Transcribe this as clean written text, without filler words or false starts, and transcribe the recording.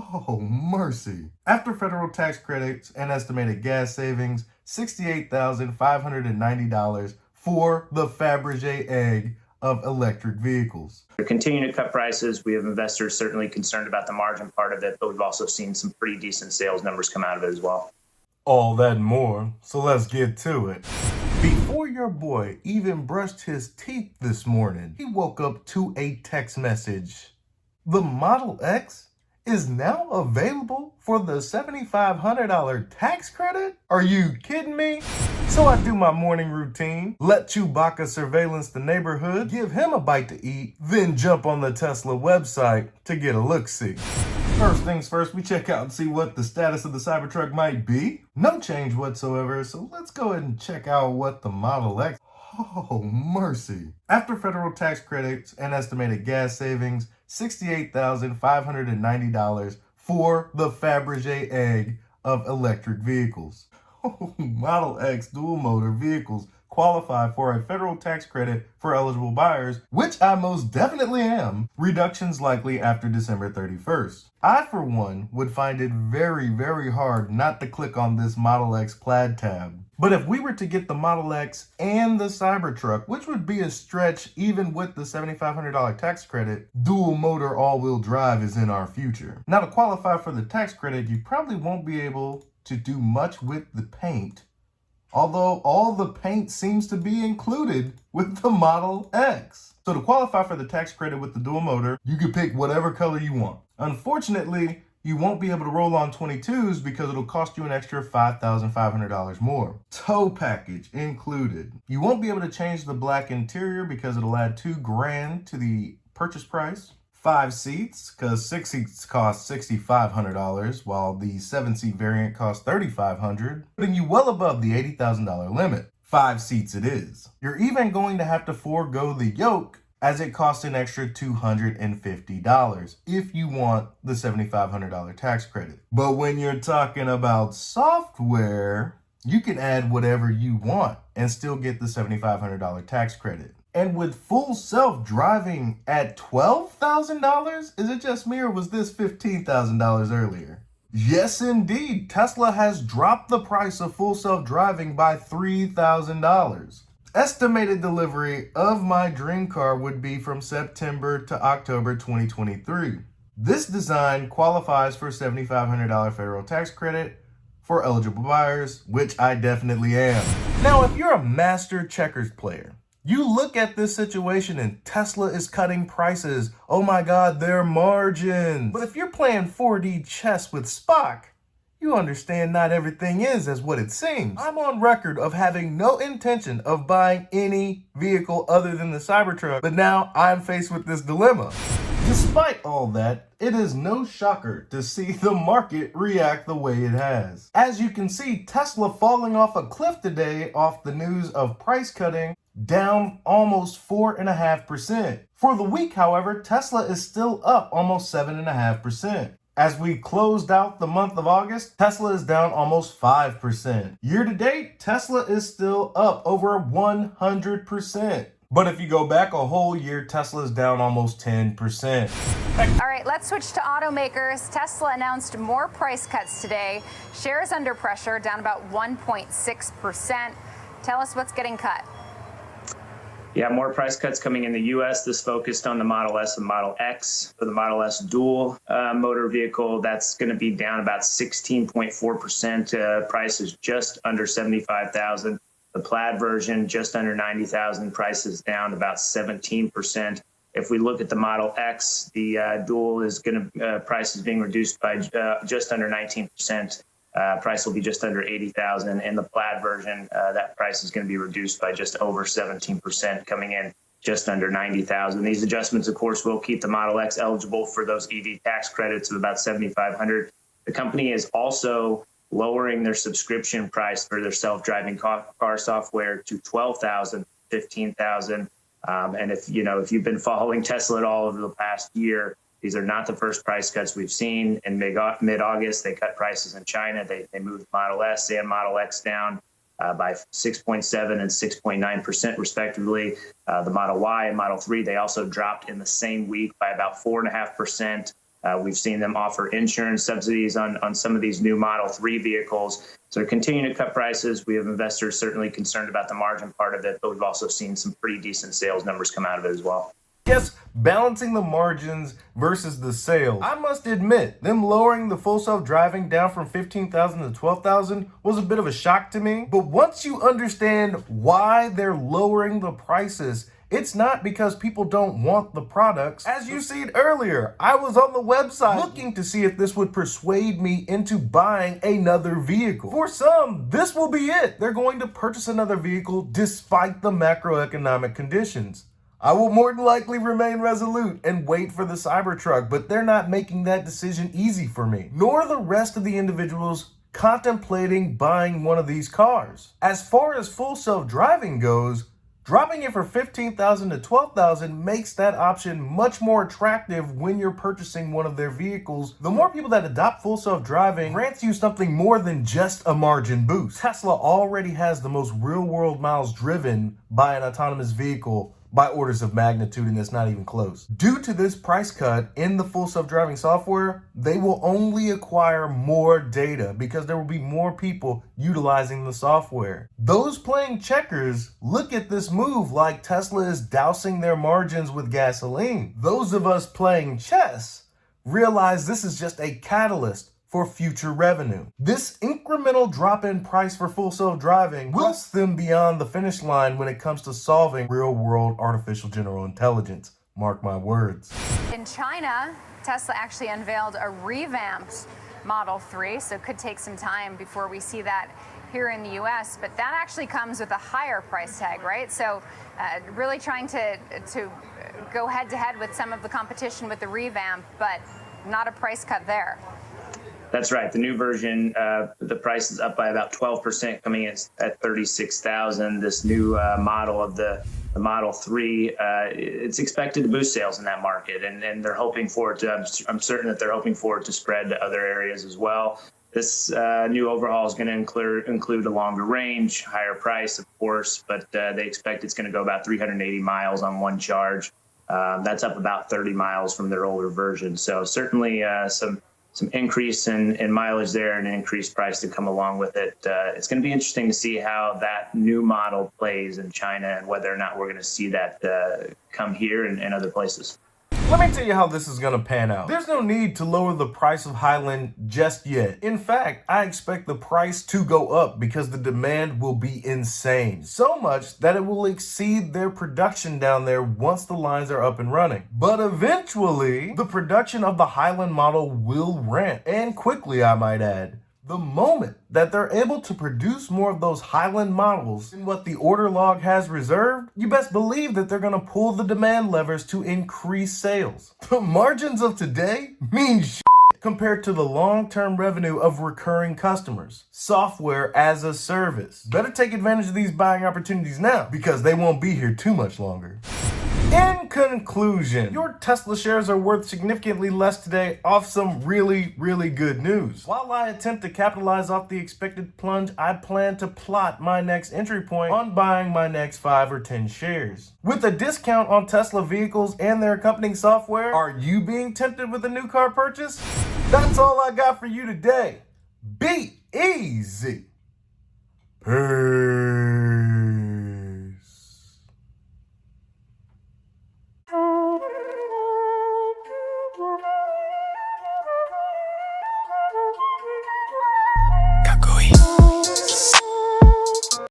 Oh, mercy. After federal tax credits and estimated gas savings, $68,590 for the Fabergé egg of electric vehicles. They're continuing to cut prices. We have investors certainly concerned about the margin part of it, but we've also seen some pretty decent sales numbers come out of it as well. All that and more, so let's get to it. Before your boy even brushed his teeth this morning, he woke up to a text message. The Model X is now available for the $7,500 tax credit? Are you kidding me? So I do my morning routine, let Chewbacca surveillance the neighborhood, give him a bite to eat, then jump on the Tesla website to get a look-see. First things first, we check out and see what the status of the Cybertruck might be. No change whatsoever, so let's go ahead and check out what the Model X. Oh, mercy. After federal tax credits and estimated gas savings, $68,590 for the Fabergé egg of electric vehicles. Model X dual motor vehicles qualify for a federal tax credit for eligible buyers, which I most definitely am. Reductions likely after December 31st. I, for one, would find it very, very hard not to click on this Model X plaid tab. But if we were to get the Model X and the Cybertruck, which would be a stretch even with the $7,500 tax credit, dual motor all-wheel drive is in our future. Now, to qualify for the tax credit, you probably won't be able to do much with the paint, although all the paint seems to be included with the Model X. So to qualify for the tax credit with the dual motor, you can pick whatever color you want. Unfortunately, you won't be able to roll on 22s because it'll cost you an extra $5,500 more. Tow package included. You won't be able to change the black interior because it'll add $2,000 to the purchase price. 5 seats, because 6 seats cost $6,500, while the 7-seat variant costs $3,500, putting you well above the $80,000 limit. 5 seats it is. You're even going to have to forego the yoke, as it costs an extra $250 if you want the $7,500 tax credit. But when you're talking about software, you can add whatever you want and still get the $7,500 tax credit. And with full self-driving at $12,000? Is it just me, or was this $15,000 earlier? Yes, indeed. Tesla has dropped the price of full self-driving by $3,000. Estimated delivery of my dream car would be from September to October 2023. This design qualifies for $7,500 federal tax credit for eligible buyers, which I definitely am. Now, if you're a master checkers player, you look at this situation and Tesla is cutting prices. Oh my God, their margins. But if you're playing 4D chess with Spock, you understand not everything is as what it seems. I'm on record of having no intention of buying any vehicle other than the Cybertruck, but now I'm faced with this dilemma. Despite all that, it is no shocker to see the market react the way it has. As you can see, Tesla falling off a cliff today off the news of price cutting, down almost 4.5%. For the week, however, Tesla is still up almost 7.5%. As we closed out the month of August, Tesla is down almost 5%. Year to date, Tesla is still up over 100%. But if you go back a whole year, Tesla is down almost 10%. All right, let's switch to automakers. Tesla announced more price cuts today. Shares under pressure, down about 1.6%. Tell us what's getting cut. Yeah, more price cuts coming in the U.S. This focused on the Model S and Model X. For the Model S dual motor vehicle, that's going to be down about 16.4%. Price is just under $75,000. The plaid version, just under $90,000. Price is down about 17%. If we look at the Model X, the dual is going to price is being reduced by just under 19%. Price will be just under $80,000. And the plaid version, that price is going to be reduced by just over 17%, coming in just under $90,000. These adjustments, of course, will keep the Model X eligible for those EV tax credits of about $7,500. The company is also lowering their subscription price for their self-driving car software to $12,000, $15,000. And if you've been following Tesla at all over the past year, these are not the first price cuts we've seen. In mid-August, they cut prices in China. They moved Model S and Model X down by 6.7 and 6.9% respectively. The Model Y and Model 3, they also dropped in the same week by about 4.5%. We've seen them offer insurance subsidies on some of these new Model 3 vehicles. So they're continuing to cut prices. We have investors certainly concerned about the margin part of it, but we've also seen some pretty decent sales numbers come out of it as well. Yes, balancing the margins versus the sales. I must admit, them lowering the full self-driving down from 15,000 to 12,000 was a bit of a shock to me. But once you understand why they're lowering the prices, it's not because people don't want the products. As you seen earlier, I was on the website looking to see if this would persuade me into buying another vehicle. For some, this will be it. They're going to purchase another vehicle despite the macroeconomic conditions. I will more than likely remain resolute and wait for the Cybertruck, but they're not making that decision easy for me, nor the rest of the individuals contemplating buying one of these cars. As far as full self-driving goes, dropping it from 15,000 to 12,000 makes that option much more attractive when you're purchasing one of their vehicles. The more people that adopt full self-driving grants you something more than just a margin boost. Tesla already has the most real-world miles driven by an autonomous vehicle by orders of magnitude, and it's not even close. Due to this price cut in the full self-driving software, they will only acquire more data because there will be more people utilizing the software. Those playing checkers look at this move like Tesla is dousing their margins with gasoline. Those of us playing chess realize this is just a catalyst for future revenue. This incremental drop in price for full self-driving will push them beyond the finish line when it comes to solving real-world artificial general intelligence. Mark my words. In China, Tesla actually unveiled a revamped Model 3, so it could take some time before we see that here in the US, but that actually comes with a higher price tag, right? So really trying to go head to head with some of the competition with the revamp, but not a price cut there. That's right. The new version, the price is up by about 12%, coming in at $36,000. This new model of the Model 3, it's expected to boost sales in that market, and they're hoping for it to. I'm certain that they're hoping for it to spread to other areas as well. This new overhaul is going to include a longer range, higher price, of course, but they expect it's going to go about 380 miles on one charge. That's up about 30 miles from their older version. So certainly some increase in mileage there and an increased price to come along with it. It's going to be interesting to see how that new model plays in China and whether or not we're going to see that come here and other places. Let me tell you how this is gonna pan out. There's no need to lower the price of Highland just yet. In fact, I expect the price to go up because the demand will be insane. So much that it will exceed their production down there once the lines are up and running. But eventually, the production of the Highland model will ramp, and quickly I might add. The moment that they're able to produce more of those Highland models than what the order log has reserved, you best believe that they're gonna pull the demand levers to increase sales. The margins of today mean shit compared to the long-term revenue of recurring customers. Software as a service. Better take advantage of these buying opportunities now because they won't be here too much longer. In conclusion, your Tesla shares are worth significantly less today off some really good news. While I attempt to capitalize off the expected plunge, I plan to plot my next entry point on buying my next 5 or 10 shares. With a discount on Tesla vehicles and their accompanying software, are you being tempted with a new car purchase? That's all I got for you today. Be easy. Peace.